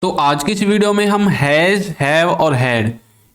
तो आज की इस वीडियो में हम हैज, हैव और हैड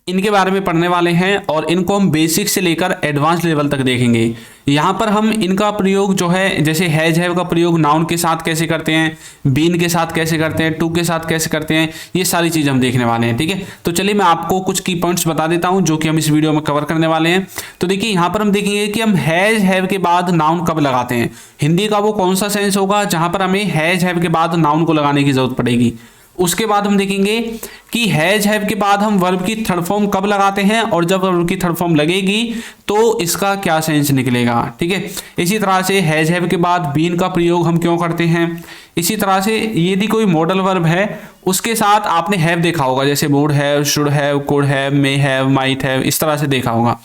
इनके बारे में पढ़ने वाले हैं और इनको हम बेसिक से लेकर एडवांस लेवल तक देखेंगे। यहाँ पर हम इनका प्रयोग जो है, जैसे हैज हैव का प्रयोग नाउन के साथ कैसे करते हैं, बीन के साथ कैसे करते हैं, टू के साथ कैसे करते हैं, ये सारी चीज़ हम देखने वाले हैं। ठीक है, तो चलिए मैं आपको कुछ की पॉइंट्स बता देता हूँ जो कि हम इस वीडियो में कवर करने वाले हैं। तो देखिए यहाँ पर हम देखेंगे कि हम हैज हैव के बाद नाउन कब लगाते हैं। हिंदी का वो कौन सा सेंस होगा जहाँ पर हमें हैज हैव के बाद नाउन को लगाने की जरूरत पड़ेगी। उसके बाद हम देखेंगे कि हैज हैव के बाद हम वर्ब की थर्ड फॉर्म कब लगाते हैं और जब वर्ब की थर्ड फॉर्म लगेगी तो इसका क्या सेंस निकलेगा। ठीक है, इसी तरह से हैज हैव के बाद बीन का प्रयोग हम क्यों करते हैं। इसी तरह से यदि कोई मॉडल वर्ब है उसके साथ आपने हैव देखा होगा, जैसे would have, should have, could have, may have, might have, इस तरह से देखा होगा।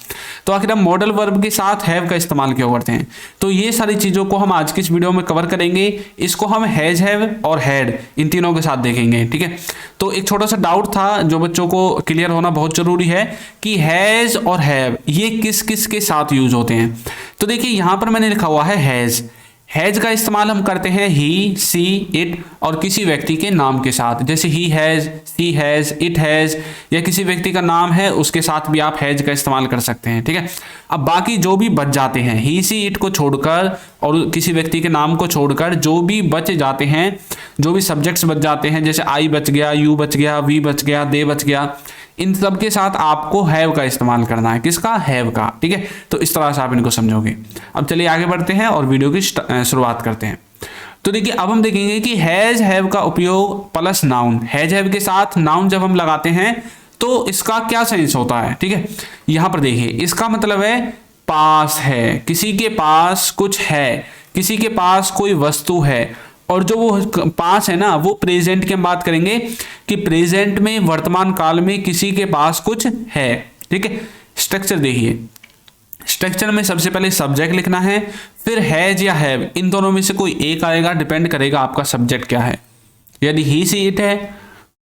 तो आखिर हम मॉडल वर्ब के साथ हैव का इस्तेमाल क्यों करते हैं, तो ये सारी चीज़ों को हम आज की इस वीडियो में कवर करेंगे। इसको हम हैज हैव और हैड इन तीनों के साथ देखेंगे। ठीक है, तो एक छोटा सा डाउट था जो बच्चों को क्लियर होना बहुत जरूरी है कि हैज और हैव ये किस किस के साथ यूज होते हैं। तो देखिए यहाँ पर मैंने लिखा हुआ है हैज। हैज का इस्तेमाल हम करते हैं ही, सी, इट और किसी व्यक्ति के नाम के साथ, जैसे he has, she has, it has, या किसी व्यक्ति का नाम है उसके साथ भी आप हैज का इस्तेमाल कर सकते हैं। ठीक है, अब बाकी जो भी बच जाते हैं, ही, सी, इट को छोड़कर और किसी व्यक्ति के नाम को छोड़कर जो भी बच जाते हैं, जो भी सब्जेक्ट्स बच जाते हैं, जैसे आई बच गया, यू बच गया, वी बच गया, दे बच गया, इन सब के साथ आपको हैव का इस्तेमाल करना है। किसका? हैव का। ठीक है, तो इस तरह से आप इनको समझोगे। अब चलिए आगे बढ़ते हैं और वीडियो की शुरुआत करते हैं। तो देखिए अब हम देखेंगे कि हैज हैव का उपयोग प्लस नाउन, हैज हैव के साथ नाउन जब हम लगाते हैं तो इसका क्या सेंस होता है। ठीक है, यहां पर देखिए इसका मतलब है पास है, किसी के पास कुछ है, किसी के पास कोई वस्तु है। और जो वो पास है ना, वो प्रेजेंट की हम बात करेंगे कि प्रेजेंट में, वर्तमान काल में किसी के पास कुछ है। ठीक है, स्ट्रक्चर देखिए, स्ट्रक्चर में सबसे पहले सब्जेक्ट लिखना है, फिर हैज या हैव, इन दोनों में से कोई एक आएगा, डिपेंड करेगा आपका सब्जेक्ट क्या है। यदि ही, सी, इट है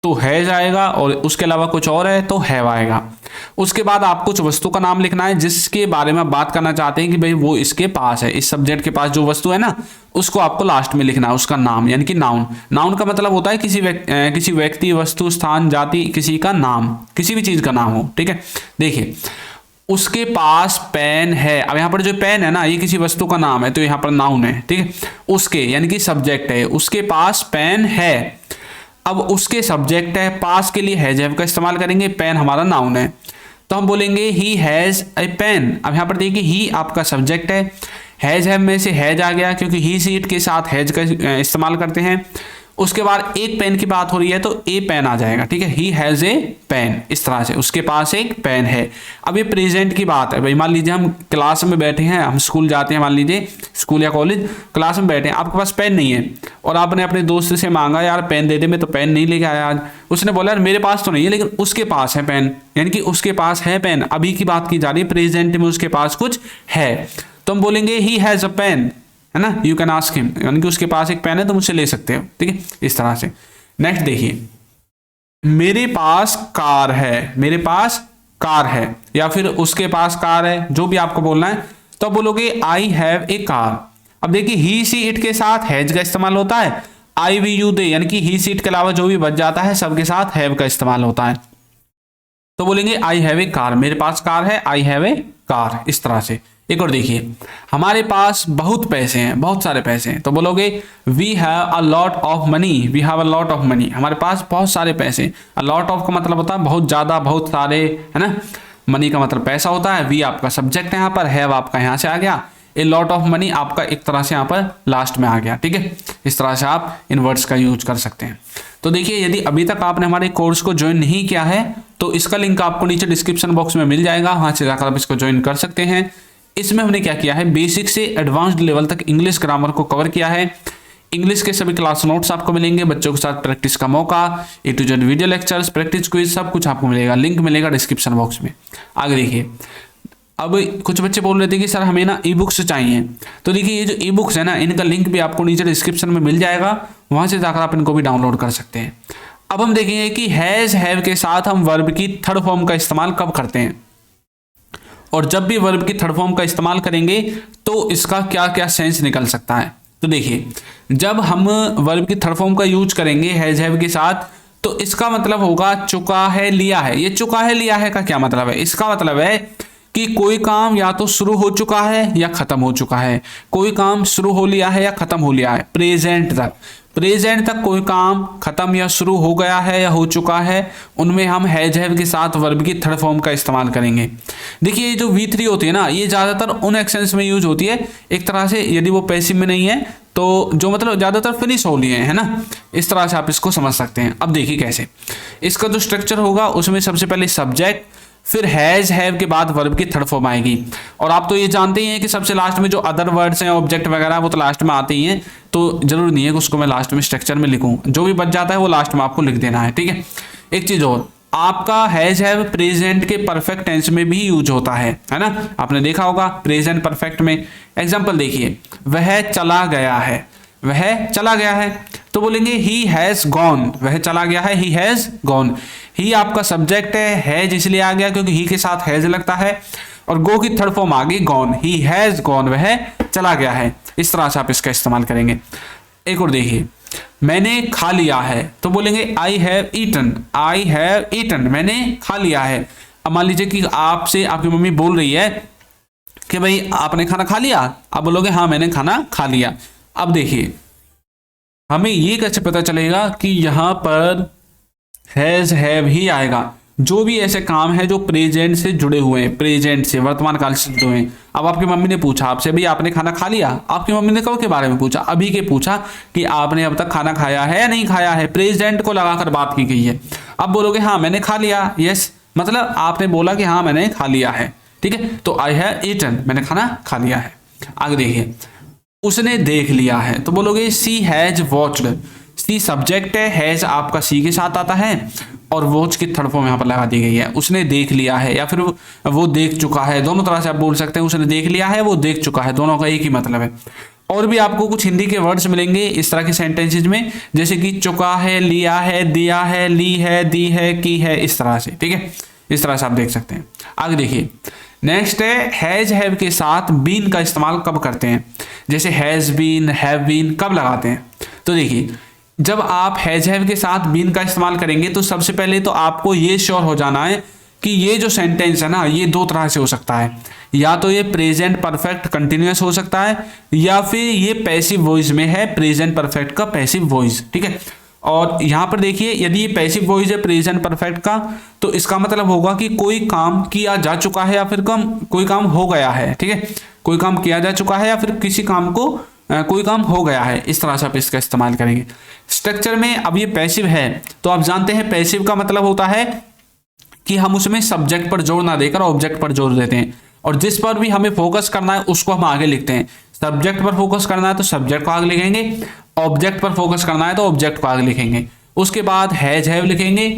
तो हैज आएगा और उसके अलावा कुछ और है तो हैव आएगा। उसके बाद आप कुछ वस्तु का नाम लिखना है जिसके बारे में बात करना चाहते हैं कि भाई वो इसके पास है, इस सब्जेक्ट के पास जो वस्तु है ना, उसको आपको लास्ट में लिखना है, उसका नाम, यानी कि नाउन। नाउन का मतलब होता है किसी व्यक्ति, वस्तु, स्थान, जाति, किसी का नाम, किसी भी चीज का नाम हो। ठीक है, देखिए उसके पास पेन है। अब यहाँ पर जो पेन है ना, ये किसी वस्तु का नाम है तो यहाँ पर नाउन है। ठीक है, उसके यानी कि सब्जेक्ट है, उसके पास पेन है। अब उसके सब्जेक्ट है, पास के लिए हैज हैव का इस्तेमाल करेंगे, पेन हमारा नाउन है तो हम बोलेंगे ही हैज ए पेन। अब यहाँ पर देखिए ही आपका सब्जेक्ट है, हैज हैव में से हैज आ गया क्योंकि ही, सी, इट के साथ हैज का इस्तेमाल करते हैं। उसके बाद एक पेन की बात हो रही है तो ए पेन आ जाएगा। ठीक है, ही हैज ए पेन, इस तरह से उसके पास एक पेन है। अब ये प्रेजेंट की बात है। भाई मान लीजिए हम क्लास में बैठे हैं, हम स्कूल जाते हैं, मान लीजिए स्कूल या कॉलेज, क्लास में बैठे हैं, आपके पास पेन नहीं है और आपने अपने दोस्त से मांगा यार पेन दे दे, मैं तो पेन नहीं लेके आया आज। उसने बोला यार मेरे पास तो नहीं है, लेकिन उसके पास है पेन, यानी कि उसके पास है पेन। अभी की बात की जा रही है, प्रेजेंट में उसके पास कुछ है तो हम बोलेंगे ही हैज अ पेन, है ना, यू कैन आस्क हिम, यानी कि उसके पास एक पेन है तो मुझसे ले सकते हो। ठीक है, इस तरह से। नेक्स्ट देखिए, मेरे पास कार है, मेरे पास कार है, या फिर उसके पास कार है, जो भी आपको बोलना है तो बोलोगे आई हैव ए कार। अब देखिए ही, सी, इट के साथ हैज का इस्तेमाल होता है, आई, वी, यू, दे, यानी कि ही, सी, इट के अलावा जो भी बच जाता है सबके साथ हैव का इस्तेमाल होता है। तो बोलेंगे आई हैव ए कार, मेरे पास कार है, आई हैव ए कार, इस तरह से। एक और देखिए, हमारे पास बहुत पैसे हैं, बहुत सारे पैसे हैं, तो बोलोगे we have a lot of money, we have a lot of money, हमारे पास बहुत सारे पैसे। अ लॉट ऑफ का मतलब होता है बहुत ज्यादा, बहुत सारे, है ना। मनी का मतलब पैसा होता है, वी आपका सब्जेक्ट है यहाँ पर, हैव आपका यहाँ से आ गया, ए लॉट ऑफ मनी आपका एक तरह से यहाँ पर लास्ट में आ गया। ठीक है, इस तरह से आप इन वर्ड्स का यूज कर सकते हैं। तो देखिए यदि अभी तक आपने हमारे कोर्स को ज्वाइन नहीं किया है तो इसका लिंक आपको नीचे डिस्क्रिप्शन बॉक्स में मिल जाएगा, वहां से जाकर आप इसको ज्वाइन कर सकते हैं। इसमें हमने क्या किया है, बेसिक से एडवांस्ड लेवल तक इंग्लिश ग्रामर को कवर किया है। इंग्लिश के सभी क्लास नोट्स आपको मिलेंगे, बच्चों के साथ प्रैक्टिस का मौका, A to Z video lectures, practice quiz, सब कुछ आपको मिलेगा। लिंक मिलेगा डिस्क्रिप्शन बॉक्स में। आगे देखिए, अब कुछ बच्चे बोल रहे थे कि सर हमें ना ई बुक्स चाहिए, तो देखिए ये जो ई बुक्स है ना, इनका लिंक भी आपको नीचे डिस्क्रिप्शन में मिल जाएगा, वहां से जाकर आप इनको भी डाउनलोड कर सकते हैं। अब हम देखेंगे कि हैज हैव के साथ हम वर्ब की थर्ड फॉर्म का इस्तेमाल कब करते हैं, और जब भी वर्ब की थर्ड फॉर्म का इस्तेमाल करेंगे तो इसका क्या क्या सेंस निकल सकता है। तो देखिए जब हम वर्ब की थर्ड फॉर्म का यूज करेंगे हैज हैव के साथ तो इसका मतलब होगा चुका है लिया है। ये चुका है लिया है का क्या मतलब है? इसका मतलब है कि कोई काम या तो शुरू हो चुका है या खत्म हो चुका है। कोई काम शुरू हो लिया है या खत्म हो लिया है। प्रेजेंट तक कोई काम खत्म या शुरू हो गया है या हो चुका है, उनमें हम हैज हैव के साथ वर्ब की थर्ड फॉर्म का इस्तेमाल करेंगे। देखिए ये जो V3 होती है ना, ये ज़्यादातर उन एक्शंस में यूज होती है एक तरह से, यदि वो पैसिव में नहीं है तो जो मतलब ज़्यादातर फिनिश हो लिए है ना, इस तरह से आप इसको समझ सकते हैं। अब देखिए कैसे इसका जो स्ट्रक्चर होगा, उसमें सबसे पहले सब्जेक्ट, फिर हैज हैव के बाद वर्ब की थर्ड फॉर्म आएगी। और आप तो ये जानते ही हैं कि सबसे लास्ट में जो अदर वर्ड्स हैं, ऑब्जेक्ट वगैरह, वो तो लास्ट में आते ही हैं, तो जरूर नहीं है कि उसको मैं लास्ट में स्ट्रक्चर में लिखूं। जो भी बच जाता है वो लास्ट में आपको लिख देना है, ठीक है। एक चीज और, आपका हैज हैव प्रेजेंट के परफेक्ट टेंस में भी यूज होता है ना, आपने देखा होगा प्रेजेंट परफेक्ट में। एग्जाम्पल देखिए, वह चला गया है, वह चला गया है, तो बोलेंगे ही हैज गॉन, वह चला गया है, ही हैज गॉन। ही आपका सब्जेक्ट है, हैज इसलिए आ गया क्योंकि ही के साथ हैज लगता है, और गो की थर्ड फॉर्म आ गई गॉन, ही हैज गॉन, वह चला गया है। इस तरह से आप इसका इस्तेमाल करेंगे। एक और देखिए, मैंने खा लिया है, तो बोलेंगे I have eaten, I have eaten, मैंने खा लिया है। अब मान लीजिए कि आपसे आपकी मम्मी बोल रही है कि भाई आपने खाना खा लिया, आप बोलोगे हाँ मैंने खाना खा लिया। अब देखिए हमें ये कैसे पता चलेगा कि यहां पर हैज हैव ही आएगा? जो भी ऐसे काम है जो प्रेजेंट से जुड़े हुए हैं, प्रेजेंट से, वर्तमान काल से जुड़े हुए हैं। अब आपकी मम्मी ने पूछा आपसे, भाई आपने खाना खा लिया, आपकी मम्मी ने कब के बारे में पूछा? अभी के पूछा कि आपने अब तक खाना खाया है या नहीं खाया है, प्रेजेंट को लगाकर बात की गई है। अब बोलोगे हाँ मैंने खा लिया, यस, मतलब आपने बोला कि हाँ मैंने खा लिया है, ठीक है। तो आई हैव ईटन, मैंने खाना खा लिया है। आगे देखिए, उसने देख लिया है, तो बोलोगे सी हैज वॉच्ड। सी सब्जेक्ट है, हैज आपका सी के साथ आता है, और वॉच की थर्ड फॉर्म यहाँ पर लगा दी गई है। उसने देख लिया है या फिर वो देख चुका है, दोनों तरह से आप बोल सकते हैं। उसने देख लिया है, वो देख चुका है, दोनों का एक ही मतलब है। और भी आपको कुछ हिंदी के वर्ड्स मिलेंगे इस तरह के सेंटेंसेज में, जैसे कि चुका है, लिया है, दिया है, ली है, दी है, की है, इस तरह से, ठीक है। इस तरह से आप देख सकते हैं। आगे देखिए, नेक्स्ट है हैज हैव के साथ बीन का इस्तेमाल कब करते हैं। जैसे हैज बीन, हैव बीन कब लगाते हैं? तो देखिए, जब आप हैज हैव के साथ बीन का इस्तेमाल करेंगे तो सबसे पहले तो आपको ये श्योर हो जाना है कि ये जो सेंटेंस है ना, ये दो तरह से हो सकता है। या तो ये प्रेजेंट परफेक्ट कंटिन्यूअस हो सकता है, या फिर ये पैसिव वॉइस में है, प्रेजेंट परफेक्ट का पैसिव वॉइस, ठीक है। और यहां पर देखिए, यदि ये पैसिव वॉइस है प्रेजेंट परफेक्ट का, तो इसका मतलब होगा कि कोई काम किया जा चुका है या फिर कोई काम हो गया है, ठीक है। कोई काम किया जा चुका है या फिर किसी काम को कोई काम हो गया है। इस तरह से आप इसका इस्तेमाल करेंगे। स्ट्रक्चर में अब ये पैसिव है, तो आप जानते हैं पैसिव का मतलब होता है कि हम उसमें सब्जेक्ट पर जोर ना देकर ऑब्जेक्ट पर जोर देते हैं, और जिस पर भी हमें फोकस करना है उसको हम आगे लिखते हैं। सब्जेक्ट पर फोकस करना है तो सब्जेक्ट को आगे लिखेंगे, ऑब्जेक्ट पर फोकस करना है तो ऑब्जेक्ट को आगे लिखेंगे। उसके बाद हैज हैव लिखेंगे,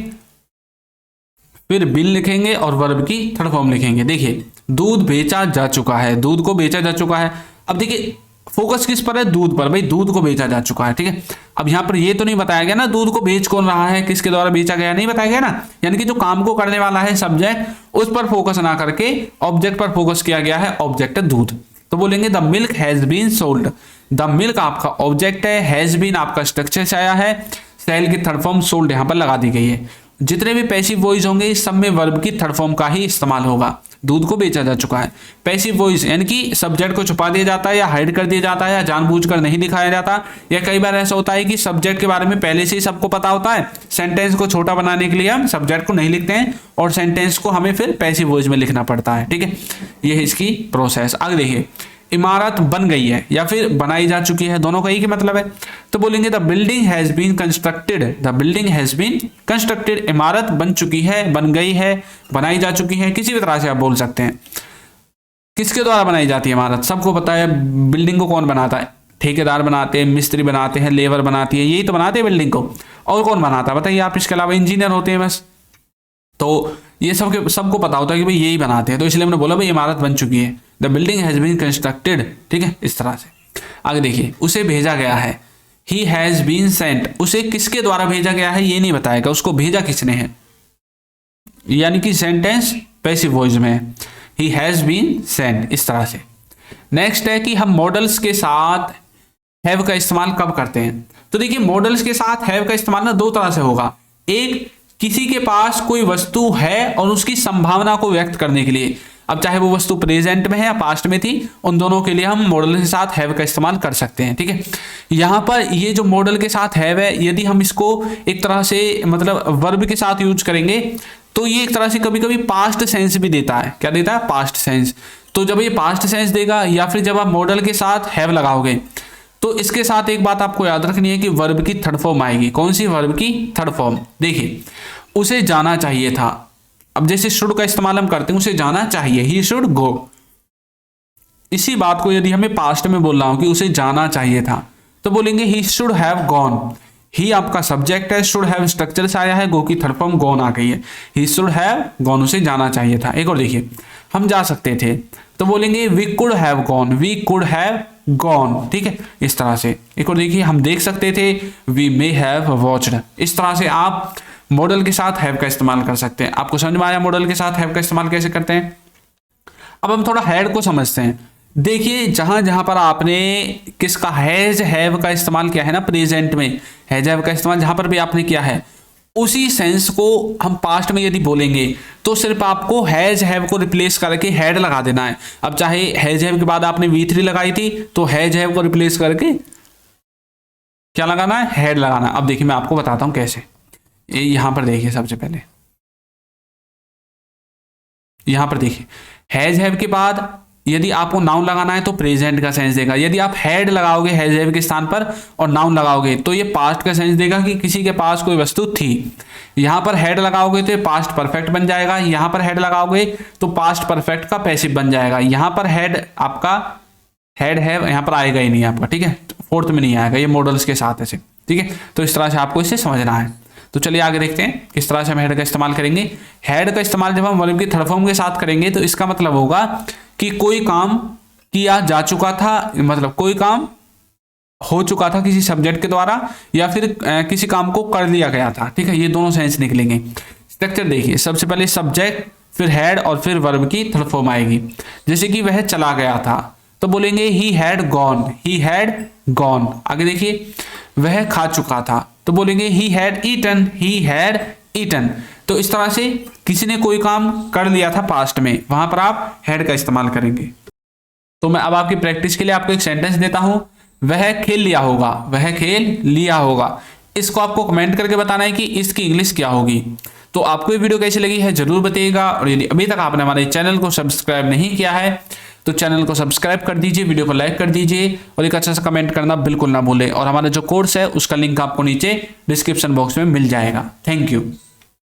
फिर बिल लिखेंगे और वर्ब की थर्ड फॉर्म लिखेंगे। देखिए, दूध बेचा जा चुका है, दूध को बेचा जा चुका है। अब देखिए फोकस किस पर है? दूध पर, भाई दूध को बेचा जा चुका है, ठीक है। अब यहाँ पर ये तो नहीं बताया गया ना दूध को बेच कौन रहा है, किसके द्वारा बेचा गया, नहीं बताया गया ना। यानी कि जो काम को करने वाला है सब्जेक्ट, उस पर फोकस ना करके ऑब्जेक्ट पर फोकस किया गया है। ऑब्जेक्ट है दूध, तो बोलेंगे the milk has been sold. The milk आपका ऑब्जेक्ट है, हैज बीन आपका स्ट्रक्चर से आया है, सेल की थर्ड फॉर्म सोल्ड यहाँ पर लगा दी गई है। जितने भी पैसिव वॉइस होंगे इस सब में वर्ब की थर्ड फॉर्म का ही इस्तेमाल होगा। दूध को बेचा जा चुका है, पैसिव वॉइस यानी कि सब्जेक्ट को छुपा दिया जाता है या हाइड कर दिया जाता है या जानबूझकर नहीं दिखाया जाता, या कई बार ऐसा होता है कि सब्जेक्ट के बारे में पहले से ही सबको पता होता है, सेंटेंस को छोटा बनाने के लिए हम सब्जेक्ट को नहीं लिखते हैं और सेंटेंस को हमें फिर पैसिव वॉइस में लिखना पड़ता है, ठीक है। ये है इसकी प्रोसेस। आगे देखिए, इमारत बन गई है या फिर बनाई जा चुकी है, दोनों का ही क्या मतलब है। तो बोलेंगे the building has been constructed, the building has been constructed. इमारत बन चुकी है, बन गई है, बनाई जा चुकी है, किसी भी तरह से आप बोल सकते हैं। किसके द्वारा बनाई जाती है इमारत? सबको पता है बिल्डिंग को कौन बनाता है, ठेकेदार बनाते हैं, मिस्त्री बनाते हैं, लेबर बनाती है, यही तो बनाते हैं बिल्डिंग को। और कौन बनाता है बताइए आप? इसके अलावा इंजीनियर होते हैं बस। तो ये सबको पता होता है कि भाई यही बनाते हैं, तो इसलिए हमने बोला भाई इमारत बन चुकी है, the building has been constructed, ठीक है, इस तरह से। आगे देखिए, उसे भेजा गया है, ही हैज बीन सेंट। उसे किसके द्वारा भेजा गया है ये नहीं बताएगा, उसको भेजा किसने है, यानी कि सेंटेंस पैसिव वॉइस में है, ही हैज बीन सेंट, इस तरह से। नेक्स्ट है कि हम मॉडल्स के साथ हैव का इस्तेमाल कब करते हैं। तो देखिए, मॉडल्स के साथ हैव का इस्तेमाल ना दो तरह से होगा। एक किसी के पास कोई वस्तु है और उसकी संभावना को व्यक्त करने के लिए। अब चाहे वो वस्तु प्रेजेंट में है या पास्ट में थी, उन दोनों के लिए हम मॉडल के साथ हैव का इस्तेमाल कर सकते हैं। ठीक है, यहाँ पर ये जो मॉडल के साथ हैव है, यदि हम इसको एक तरह से मतलब वर्ब के साथ यूज करेंगे तो ये एक तरह से कभी कभी पास्ट सेंस भी देता है। क्या देता है? Past sense. तो जब ये पास्ट सेंस देगा या फिर जब आप मॉडल के साथ हैव लगाओगे तो इसके साथ एक बात आपको याद रखनी है कि वर्ब की थर्ड फॉर्म आएगी। कौन सी? वर्ब की थर्ड फॉर्म। देखिए, उसे जाना चाहिए था। अब जैसे शुड का इस्तेमाल हम करते हैं, उसे जाना चाहिए, ही शुड गो। इसी बात को यदि हमें पास्ट में बोल रहा हूं कि उसे जाना चाहिए था, तो बोलेंगे ही शुड हैव गॉन। ही आपका सब्जेक्ट है, शुड हैव स्ट्रक्चर से आया है, गो की थर्ड फॉर्म गॉन आ गई है। ही शुड हैव गॉन, उसे जाना चाहिए था। एक और देखिए, हम जा सकते थे तो बोलेंगे we could have gone, we could have gone. ठीक है, इस तरह से। एक और देखिए, हम देख सकते थे, वी मे हैव वॉच्ड। इस तरह से आप मॉडल के साथ हैव का इस्तेमाल कर सकते हैं। आपको समझ में आया मॉडल के साथ हैव का इस्तेमाल कैसे करते हैं? अब हम थोड़ा हैड को समझते हैं। देखिए, जहां जहां पर आपने किसका हैज हैव का इस्तेमाल किया है ना, प्रेजेंट में हैज हैव का इस्तेमाल जहां पर भी आपने किया है, उसी सेंस को हम पास्ट में यदि बोलेंगे तो सिर्फ आपको हैज हैव को रिप्लेस करके हैड लगा देना है। अब चाहे हैज हैव के बाद आपने V3 लगाई थी तो हैज हैव को रिप्लेस करके क्या लगाना है? हैड लगाना है। अब देखिए, मैं आपको बताता हूं कैसे। यहां पर देखिए, सबसे पहले यहां पर देखिए, हैज हैव के बाद यदि आपको नाउन लगाना है तो प्रेजेंट का सेंस देगा। यदि आप हैड लगाओगे हैज हैव के स्थान पर और नाउन लगाओगे तो ये पास्ट का सेंस देगा कि किसी के पास कोई वस्तु थी। यहां पर हैड लगाओगे तो पास्ट परफेक्ट बन जाएगा। यहां पर हैड लगाओगे तो पास्ट परफेक्ट का पैसिव बन जाएगा। यहां पर हैड आपका हैड हैव यहां पर आएगा ही नहीं आपका। ठीक है, फोर्थ में नहीं आएगा, ये मॉडल्स के साथ ऐसे। ठीक है, तो इस तरह से आपको इसे समझना है। तो चलिए आगे देखते हैं किस तरह से हम हैड का इस्तेमाल करेंगे। हैड का इस्तेमाल जब हम वर्ब की थर्ड फॉर्म के साथ करेंगे तो इसका मतलब होगा कि कोई काम किया जा चुका था, मतलब कोई काम हो चुका था किसी सब्जेक्ट के द्वारा, या फिर किसी काम को कर लिया गया था। ठीक है, ये दोनों सेंस निकलेंगे। स्ट्रक्चर देखिए, सबसे पहले सब्जेक्ट, फिर हैड और फिर वर्ब की थर्ड फॉर्म आएगी। जैसे कि वह चला गया था तो बोलेंगे he had gone, he had gone. आगे देखिए, वह खा चुका था तो बोलेंगे he had eaten, he had eaten. तो इस तरह से किसी ने कोई काम कर लिया था पास्ट में, वहां पर आप हैड का इस्तेमाल करेंगे। तो मैं अब आपकी प्रैक्टिस के लिए आपको एक सेंटेंस देता हूं, वह खेल लिया होगा, वह खेल लिया होगा। इसको आपको कमेंट करके बताना है कि इसकी इंग्लिश क्या होगी। तो आपको ये वीडियो कैसी लगी है जरूर बताइएगा, और यदि अभी तक आपने हमारे चैनल को सब्सक्राइब नहीं किया है तो चैनल को सब्सक्राइब कर दीजिए, वीडियो को लाइक कर दीजिए और एक अच्छा सा कमेंट करना बिल्कुल ना भूलें। और हमारा जो कोर्स है उसका लिंक आपको नीचे डिस्क्रिप्शन बॉक्स में मिल जाएगा। Thank you.